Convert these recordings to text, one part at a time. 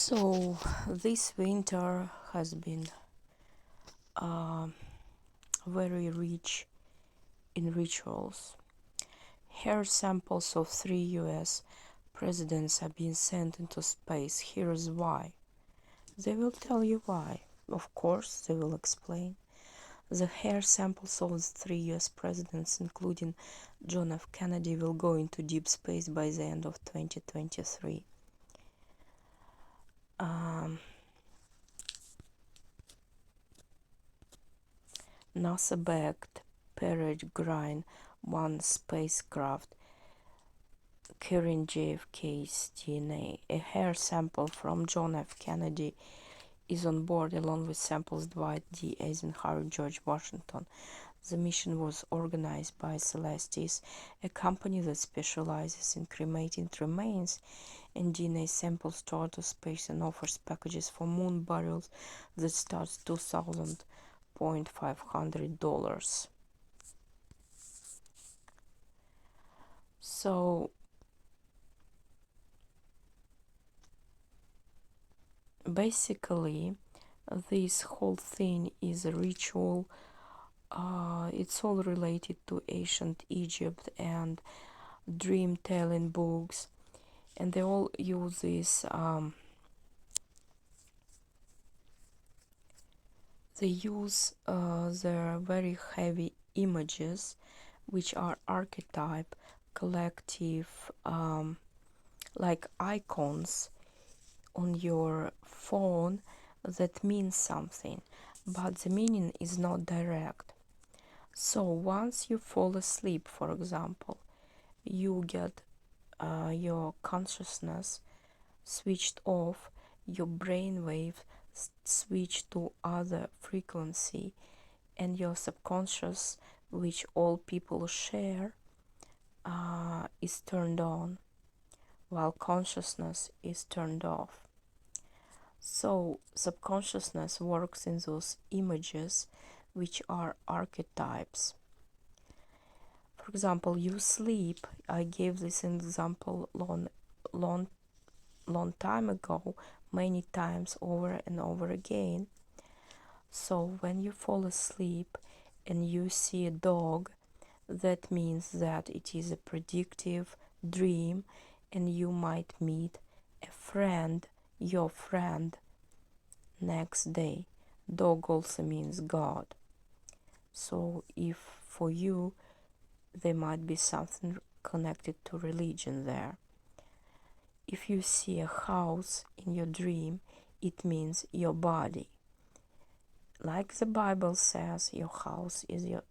So this winter has been very rich in rituals. Hair samples of 3 US presidents are being sent into space. Here's why. They will tell you why. Of course, they will explain. The hair samples of the 3 US presidents, including John F. Kennedy, will go into deep space by the end of 2023. NASA-backed Peregrine 1 spacecraft carrying JFK's DNA. A hair sample from John F. Kennedy is on board along with samples Dwight D. Eisenhower, George Washington. The mission was organized by Celestis, a company that specializes in cremating remains and DNA samples to outer space and offers packages for moon burials that starts $2,500. So basically this whole thing is a ritual. It's all related to ancient Egypt and dream telling books, and they all use this they use their very heavy images, which are archetype, collective, like icons on your phone that mean something, but the meaning is not direct. So once you fall asleep, for example, you get your consciousness switched off, your brainwave switch to other frequency, and your subconscious, which all people share, is turned on, while consciousness is turned off. So subconsciousness works in those images, which are archetypes. For example, you sleep. I gave this example long time ago, many times over and over again. So when you fall asleep and you see a dog, that means that it is a predictive dream, and you might meet a friend, your friend, next day. Dog also means God. So if for you there might be something connected to religion there. If you see a house in your dream, it means your body. Like the Bible says, your house is your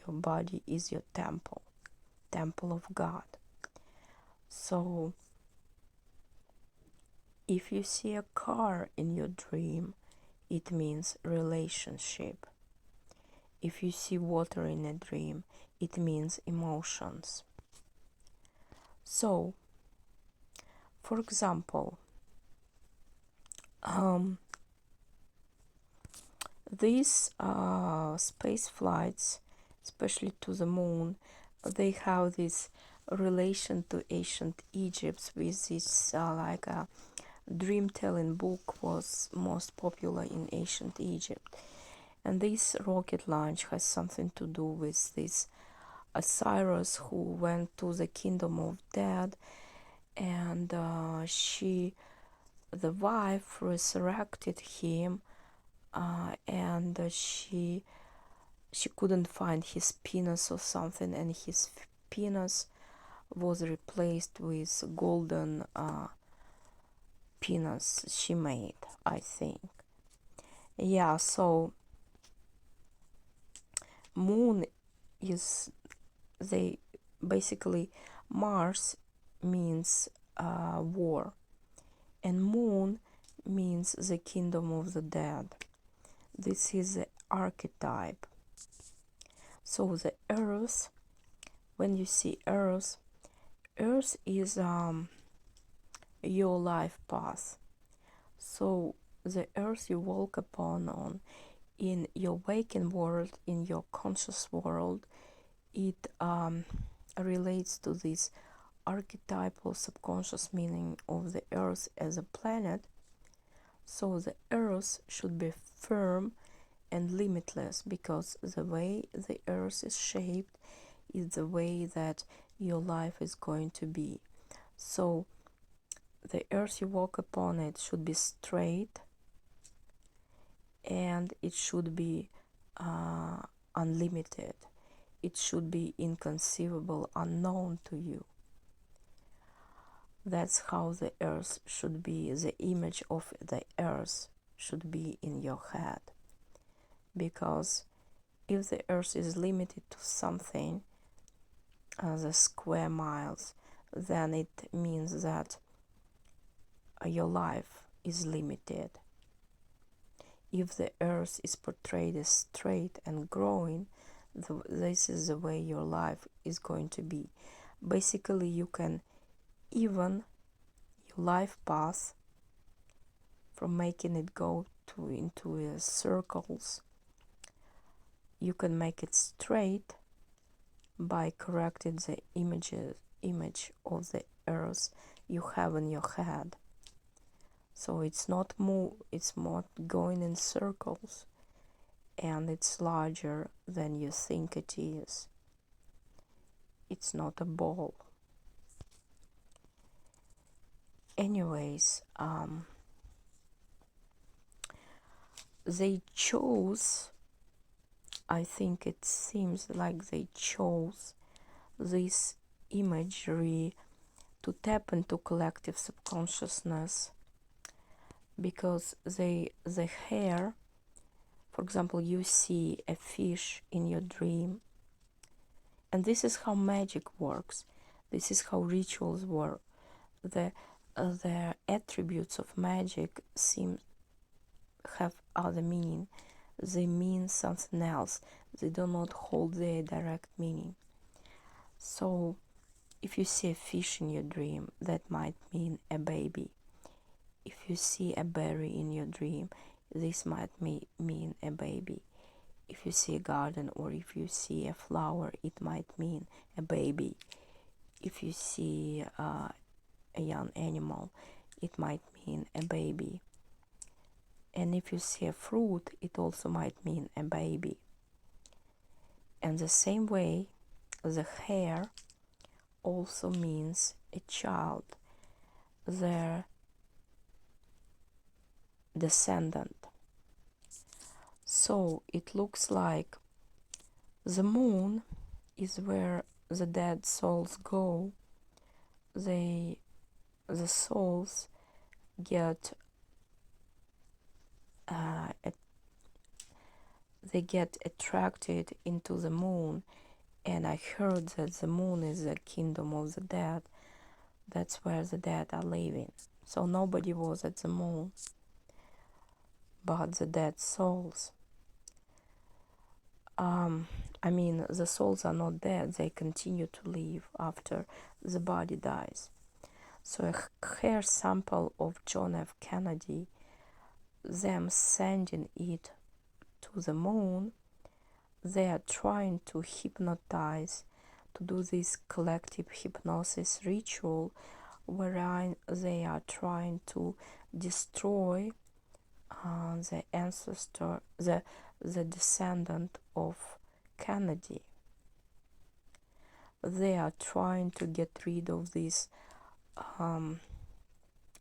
body is your temple of God. So if you see a car in your dream, it means relationship. If you see water in a dream, it means emotions. So, for example, these space flights, especially to the moon, they have this relation to ancient Egypt with this like a dream-telling book was most popular in ancient Egypt. And this rocket launch has something to do with this Osiris who went to the kingdom of dead, and the wife resurrected him, and she couldn't find his penis or something, and his penis was replaced with golden penis she made, I think. Yeah, so moon is, they basically, Mars means war, and moon means the kingdom of the dead. This is the archetype. So the earth, when you see earth is your life path. So the earth you walk upon on in your waking world, in your conscious world, it relates to this archetypal subconscious meaning of the earth as a planet, So the earth should be firm and limitless, because the way the earth is shaped is the way that your life is going to be. So the earth you walk upon, it should be straight, and it should be unlimited. It should be inconceivable, unknown to you. That's how the earth should be. The image of the earth should be in your head. Because if the earth is limited to something, the square miles, then it means that your life is limited. If the earth is portrayed as straight and growing, this is the way your life is going to be. Basically, you can even your life path from making it go into circles. You can make it straight by correcting the image of the earth you have in your head. So it's not going in circles, and it's larger than you think it is. It's not a ball. Anyways, they chose, I think it seems like they chose this imagery to tap into collective subconsciousness, because the hair, for example, you see a fish in your dream, and this is how magic works. This is how rituals work. The attributes of magic have other meaning. They mean something else. They do not hold their direct meaning. So if you see a fish in your dream, that might mean a baby. If you see a berry in your dream, this might mean a baby. If you see a garden, or if you see a flower, it might mean a baby. If you see a young animal, it might mean a baby. And if you see a fruit, it also might mean a baby. And the same way, the hair also means a child, their descendant. So it looks like the moon is where the dead souls go. The souls get they get attracted into the moon, and I heard that the moon is the kingdom of the dead. That's where the dead are living. So nobody was at the moon but the dead souls. I mean, the souls are not dead, they continue to live after the body dies. So a hair sample of John F. Kennedy, them sending it to the moon, they are trying to hypnotize, to do this collective hypnosis ritual wherein they are trying to destroy the ancestor, the descendant of Kennedy. They are trying to get rid of this.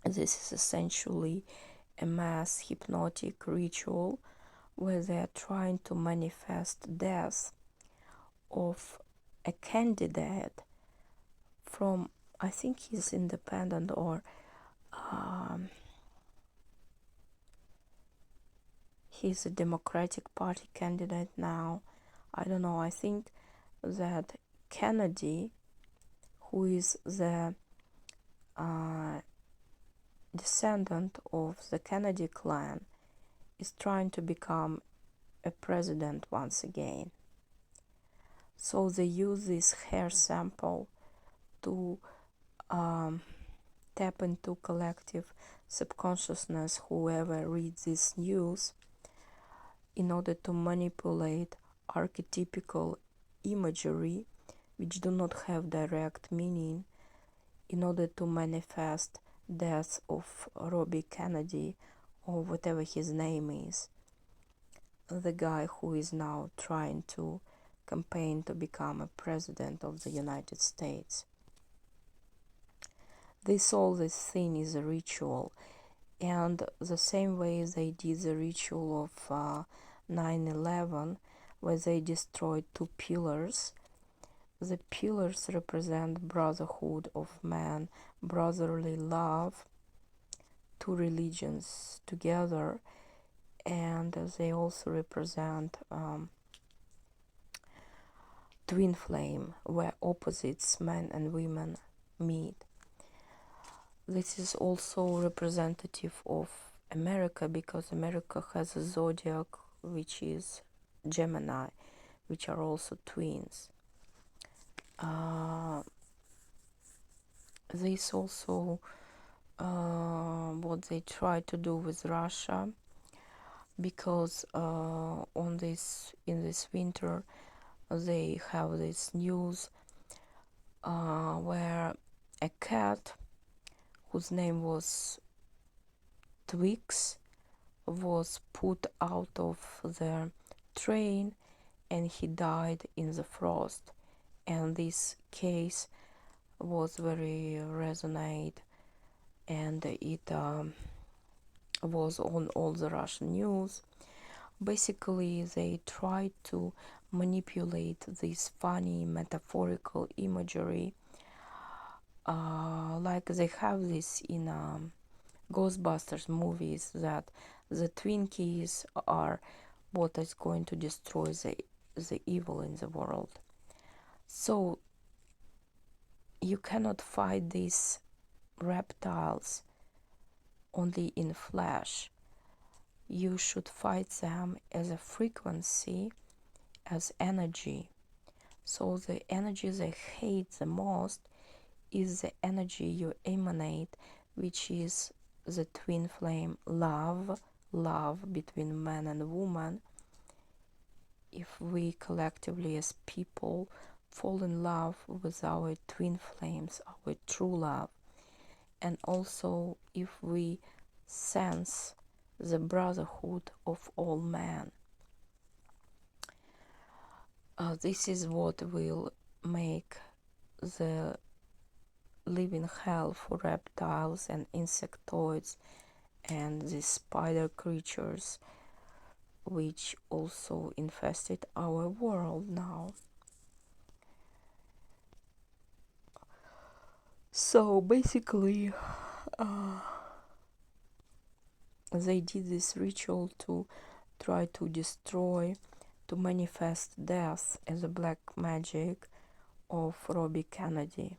This is essentially a mass hypnotic ritual where they are trying to manifest death of a candidate from, I think he's independent, or he's a Democratic Party candidate now. I don't know. I think that Kennedy, who is the descendant of the Kennedy clan, is trying to become a president once again. So they use this hair sample to tap into collective subconsciousness, whoever reads this news, in order to manipulate archetypical imagery which do not have direct meaning, in order to manifest death of Robbie Kennedy or whatever his name is, the guy who is now trying to campaign to become a president of the United States. All this thing is a ritual, and the same way they did the ritual of 9/11, where they destroyed two pillars. The pillars represent brotherhood of man, brotherly love, two religions together, and they also represent twin flame, where opposites, men and women, meet. This is also representative of America, because America has a zodiac which is Gemini, which are also twins. This also what they try to do with Russia, because in this winter they have this news where a cat whose name was Twix was put out of the train and he died in the frost, and this case was very resonate, and it was on all the Russian news. Basically, they tried to manipulate this funny metaphorical imagery, like they have this in Ghostbusters movies, that the Twinkies are what is going to destroy the evil in the world. So you cannot fight these reptiles only in flesh. You should fight them as a frequency, as energy. So the energy they hate the most is the energy you emanate, which is the twin flame love between man and woman. If we collectively as people fall in love with our twin flames, our true love, and also if we sense the brotherhood of all men, this is what will make the living hell for reptiles and insectoids and the spider creatures which also infested our world now. So basically they did this ritual to try to destroy, to manifest death as a black magic of Robbie Kennedy.